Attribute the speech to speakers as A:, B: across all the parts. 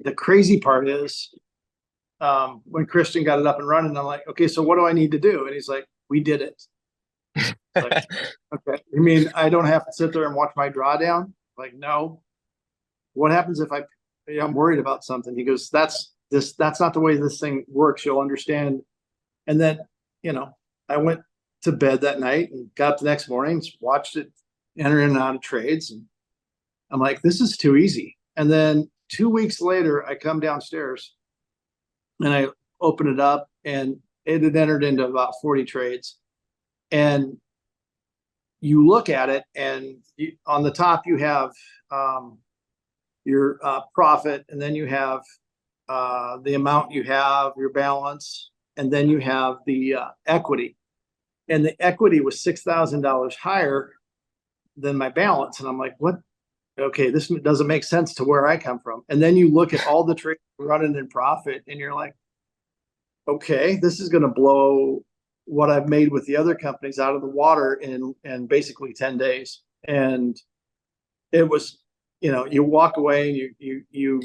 A: the crazy part is when Christian got it up and running, I'm like, okay, so what do I need to do? And he's like, we did it. It's like, okay, you mean I don't have to sit there and watch my drawdown? Like, no. What happens if I'm worried about something? He goes, that's not the way this thing works. You'll understand. And then, I went to bed that night and got up the next morning, watched it enter in and out of trades. And I'm like, this is too easy. And then 2 weeks later, I come downstairs and I open it up and it had entered into about 40 trades. And you look at it and on the top, you have your profit, and then you have the amount you have, your balance, and then you have the equity. And the equity was $6,000 higher than my balance. And I'm like, what? Okay, this doesn't make sense to where I come from. And then you look at all the trades running in profit and you're like, okay, this is going to blow what I've made with the other companies out of the water in basically 10 days. And it was, you walk away and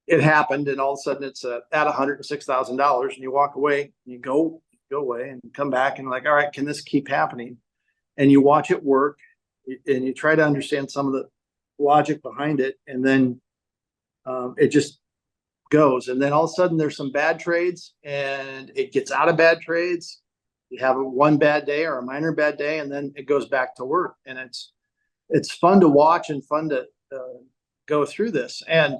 A: it happened, and all of a sudden it's at $106,000, and you walk away, and you go away and come back and like, all right, can this keep happening? And you watch it work and you try to understand some of the logic behind it, and then it just goes. And then all of a sudden there's some bad trades and it gets out of bad trades. You have one bad day or a minor bad day, and then it goes back to work. And it's fun to watch and fun to go through this. And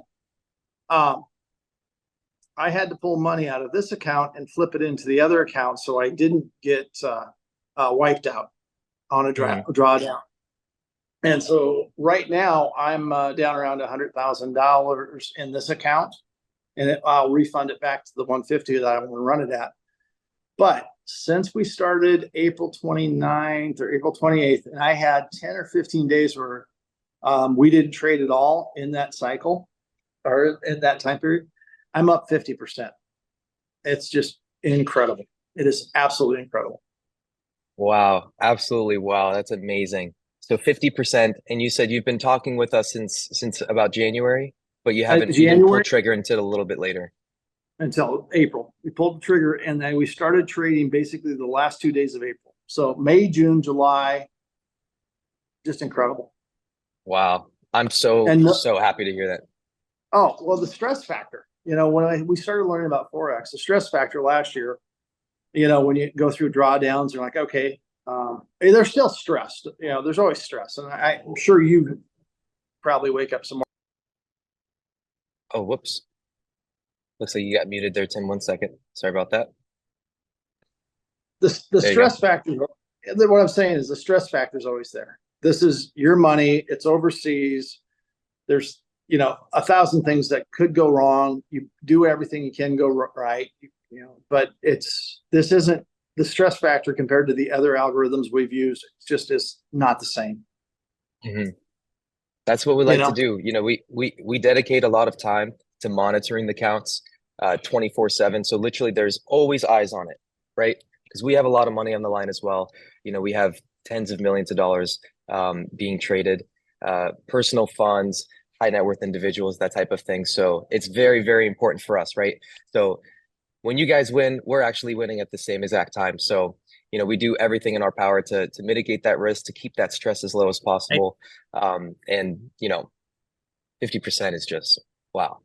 A: I had to pull money out of this account and flip it into the other account so I didn't get wiped out on a drawdown. And so right now I'm down around $100,000 in this account, and I'll refund it back to the 150 that I want to run it at. But since we started April 29th or April 28th, and I had 10 or 15 days where we didn't trade at all in that cycle or in that time period, I'm up 50%. It's just incredible. It is absolutely incredible.
B: Wow, absolutely. Wow, that's amazing. So 50%, and you said you've been talking with us since about January, but you didn't pull
A: January
B: trigger until a little bit later.
A: until April. We pulled the trigger, and then we started trading basically the last 2 days of April. So May, June, July, just incredible.
B: Wow. I'm so happy to hear that.
A: Oh, well, the stress factor, when we started learning about Forex, the stress factor last year, when you go through drawdowns, you're like, okay, they're still stressed. There's always stress. And I'm sure you probably wake up some more.
B: Oh, whoops. Looks like you got muted there, Tim. 1 second. Sorry about that.
A: The
B: There you go.
A: stress factor, what I'm saying is the stress factor is always there. This is your money. It's overseas. There's, 1,000 things that could go wrong. You do everything you can go right, but this isn't the stress factor compared to the other algorithms we've used. It's just is not the same.
B: Mhm. That's what we like to do. We dedicate a lot of time to monitoring the counts 24/7. So literally there's always eyes on it, right? Because we have a lot of money on the line as well. We have tens of millions of dollars being traded, personal funds, high net worth individuals, that type of thing. So it's very, very important for us, right? So when you guys win, we're actually winning at the same exact time. So, we do everything in our power to mitigate that risk, to keep that stress as low as possible. And 50% is just, wow.